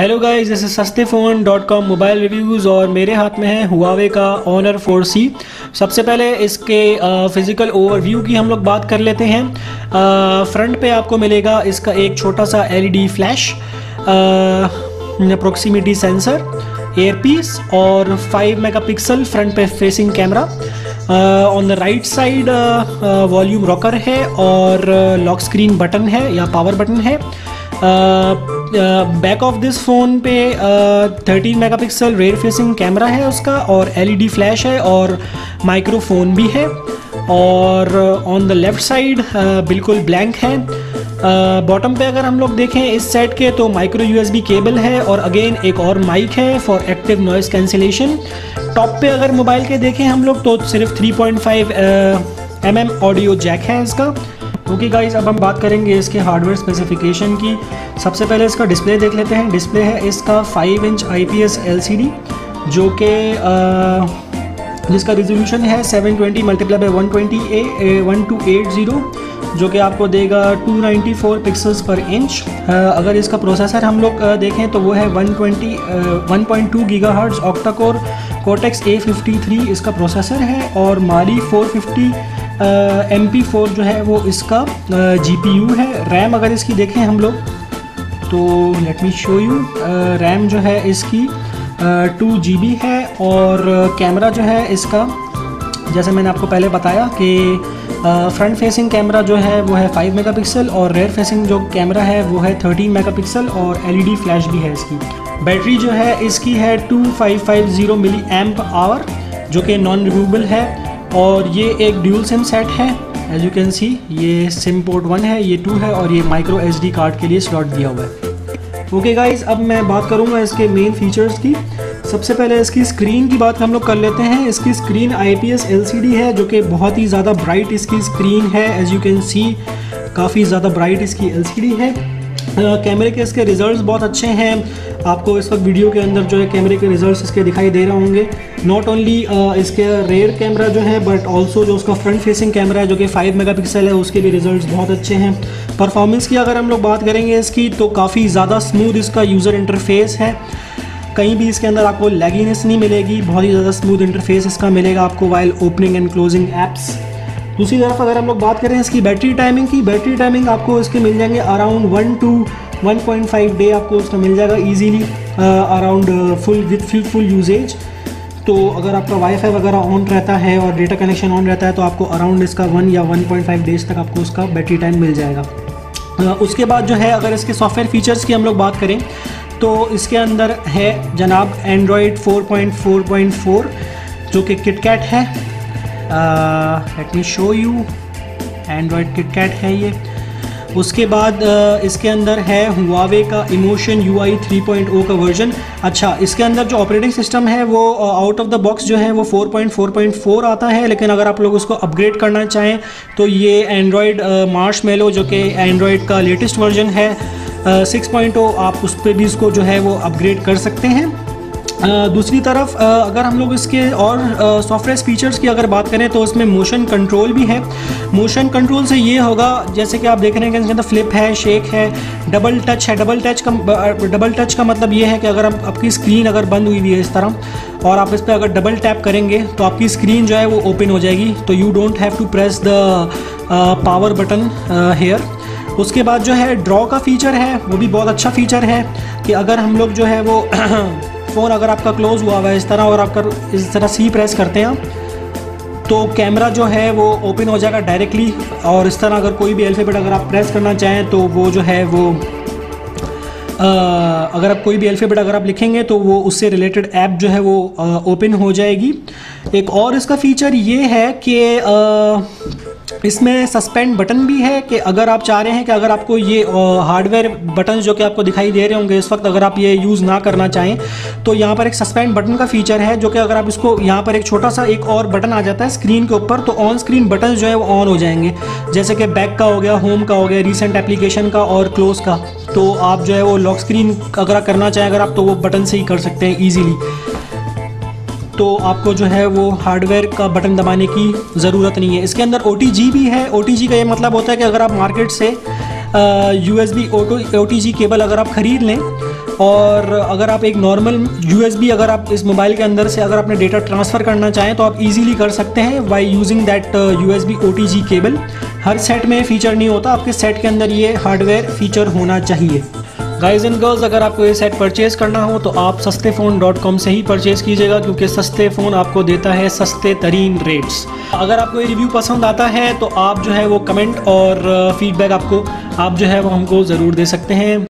Hello guys, this is सस्तेफोन.com mobile reviews और मेरे हाथ में है हुआवे का Honor 4C। सबसे पहले इसके फ़िज़िकल ओवरव्यू की हम लोग बात कर लेते हैं। फ्रंट पे आपको मिलेगा इसका एक छोटा सा LED flash, proximity sensor, earpiece और 5 मेगापिक्सल फ्रंट पे facing camera. On the right side volume rocker है और लॉक स्क्रीन बटन है या पावर बटन है। बैक ऑफ दिस फ़ोन पे 13 मेगापिक्सल रेयर फेसिंग कैमरा है उसका और LED फ्लैश है और माइक्रोफोन भी है। और ऑन द लेफ़्ट साइड बिल्कुल ब्लैंक है। बॉटम पे अगर हम लोग देखें इस सेट के तो माइक्रो USB केबल है और अगेन एक और माइक है for active noise cancellation. Top पे अगर मोबाइल के देखें हम लोग तो सिर्फ 3.5 mm ऑडियो जैक है इसका। ओके गाइस, अब हम बात करेंगे इसके हार्डवेयर स्पेसिफिकेशन की। सबसे पहले इसका डिस्प्ले देख लेते हैं। डिस्प्ले है इसका 5 इंच IPS LCD जो कि जिसका रिजोल्यूशन है 720 × 1280 जो कि आपको देगा 294 पिक्सल्स पर इंच। अगर इसका प्रोसेसर हम लोग देखें तो वो है 1.2 gigahertz octa core Cortex A53 इसका प्रोसेसर है और Mali 450 MP4 जो है वो इसका GPU है। रैम अगर इसकी देखें हम लोग तो let me show you, RAM जो है इसकी 2 GB है और कैमरा जो है इसका जैसे मैंने आपको पहले बताया कि फ्रंट फेसिंग कैमरा जो है वो है 5 मेगापिक्सल और रेयर फेसिंग जो कैमरा है वो है 13 मेगापिक्सल और LED फ्लैश भी है इसकी। बैटरी जो है इसकी है 2550 मिली एम्प आवर जो कि नॉन रिमूवेबल है और ये एक ड्यूल सिम सेट है। एज यू कैन सी ये सिम पोर्ट 1 है, ये 2 है और ये माइक्रो SD कार्ड के लिए स्लॉट दिया हुआ है। ओके गाइज, अब मैं बात करूँगा इसके मेन फीचर्स की। सबसे पहले इसकी स्क्रीन की बात हम लोग कर लेते हैं। इसकी स्क्रीन IPS LCD है जो कि बहुत ही ज़्यादा ब्राइट इसकी स्क्रीन है। एज यू कैन सी काफ़ी ज़्यादा ब्राइट इसकी LCD है। कैमरे के इसके रिजल्ट्स बहुत अच्छे हैं। आपको इस वक्त वीडियो के अंदर जो है कैमरे के रिजल्ट्स इसके दिखाई दे रहे होंगे। नॉट ओनली इसके रेयर कैमरा जो है बट ऑल्सो जो उसका फ्रंट फेसिंग कैमरा है जो कि 5 मेगापिक्सल है उसके भी रिजल्ट्स बहुत अच्छे हैं। परफॉर्मेंस की अगर हम लोग बात करेंगे इसकी तो काफ़ी ज़्यादा स्मूथ इसका यूज़र इंटरफेस है। कहीं भी इसके अंदर आपको लैगिनेस नहीं मिलेगी, बहुत ही ज़्यादा स्मूथ इंटरफेस इसका मिलेगा आपको while opening and closing apps. दूसरी तरफ अगर हम लोग बात करें इसकी बैटरी टाइमिंग की, बैटरी टाइमिंग आपको इसके मिल जाएंगे अराउंड 1 to 1.5 डे आपको उसका मिल जाएगा ईजीली अराउंड फुल यूजेज। तो अगर आपका वाईफाई वगैरह ऑन रहता है और डेटा कनेक्शन ऑन रहता है तो आपको अराउंड इसका 1 या 1.5 डेज तक आपको उसका बैटरी टाइम मिल जाएगा। उसके बाद जो है अगर इसके सॉफ्टवेयर फीचर्स की हम लोग बात करें तो इसके अंदर है जनाब Android 4.4.4 जो कि KitKat है। Let me show you, Android KitKat है ये। उसके बाद इसके अंदर है हुआवे का Emotion UI 3.0 का वर्जन। अच्छा, इसके अंदर जो ऑपरेटिंग सिस्टम है वो आउट ऑफ द बॉक्स जो है वो 4.4.4 आता है, लेकिन अगर आप लोग उसको अपग्रेड करना चाहें तो ये Android Marshmallow जो कि Android का लेटेस्ट वर्जन है 6.0 आप उस पर भी इसको जो है वो अपग्रेड कर सकते हैं। दूसरी तरफ अगर हम लोग इसके और सॉफ्टवेयर फीचर्स की अगर बात करें तो उसमें मोशन कंट्रोल भी है। मोशन कंट्रोल से ये होगा जैसे कि आप देख रहे हैं कि इसके अंदर फ्लिप है, शेक है, डबल टच है। डबल टच का मतलब ये है कि अगर आपकी स्क्रीन अगर बंद हुई हुई है इस तरह और आप इस पर अगर डबल टैप करेंगे तो आपकी स्क्रीन जो है वो ओपन हो जाएगी, तो you don't have to press the power button here. उसके बाद जो है ड्रॉ का फीचर है, वो भी बहुत अच्छा फीचर है कि अगर हम लोग जो है वो फ़ोन अगर आपका क्लोज़ हुआ हुआ है इस तरह और आप इस तरह सी प्रेस करते हैं तो कैमरा जो है वो ओपन हो जाएगा डायरेक्टली। और इस तरह अगर कोई भी अल्फ़ाबेट अगर आप प्रेस करना चाहें तो वो जो है वो अगर आप कोई भी अल्फ़ाबेट अगर आप लिखेंगे तो वो उससे रिलेटेड ऐप जो है वो ओपन हो जाएगी। एक और इसका फ़ीचर ये है कि इसमें सस्पेंड बटन भी है कि अगर आप चाह रहे हैं कि अगर आपको ये हार्डवेयर बटन जो कि आपको दिखाई दे रहे होंगे इस वक्त अगर आप ये यूज़ ना करना चाहें तो यहाँ पर एक सस्पेंड बटन का फीचर है जो कि अगर आप इसको यहाँ पर एक छोटा सा एक और बटन आ जाता है स्क्रीन के ऊपर तो ऑन स्क्रीन बटन जो है वो ऑन हो जाएंगे, जैसे कि बैक का हो गया, होम का हो गया, रीसेंट एप्लीकेशन का और क्लोज का। तो आप जो है वो लॉक स्क्रीन अगर करना चाहें अगर आप तो वो बटन से ही कर सकते हैं ईजीली। तो आपको जो है वो हार्डवेयर का बटन दबाने की ज़रूरत नहीं है। इसके अंदर OTG भी है। OTG का ये मतलब होता है कि अगर आप मार्केट से USB OTG केबल अगर आप ख़रीद लें और अगर आप एक नॉर्मल USB अगर आप इस मोबाइल के अंदर से अगर अपने डेटा ट्रांसफ़र करना चाहें तो आप इजीली कर सकते हैं by using that USB OTG cable. Her set में फीचर नहीं होता, आपके सेट के अंदर ये हार्डवेयर फीचर होना चाहिए। गाइज एंड गर्ल्स, अगर आपको ये सेट परचेज़ करना हो तो आप सस्तेफ़ोन.com से ही परचेज़ कीजिएगा, क्योंकि सस्ते फ़ोन आपको देता है सस्ते तरीन रेट्स। अगर आपको ये रिव्यू पसंद आता है तो आप जो है वो कमेंट और फीडबैक आप जो है वो हमको ज़रूर दे सकते हैं।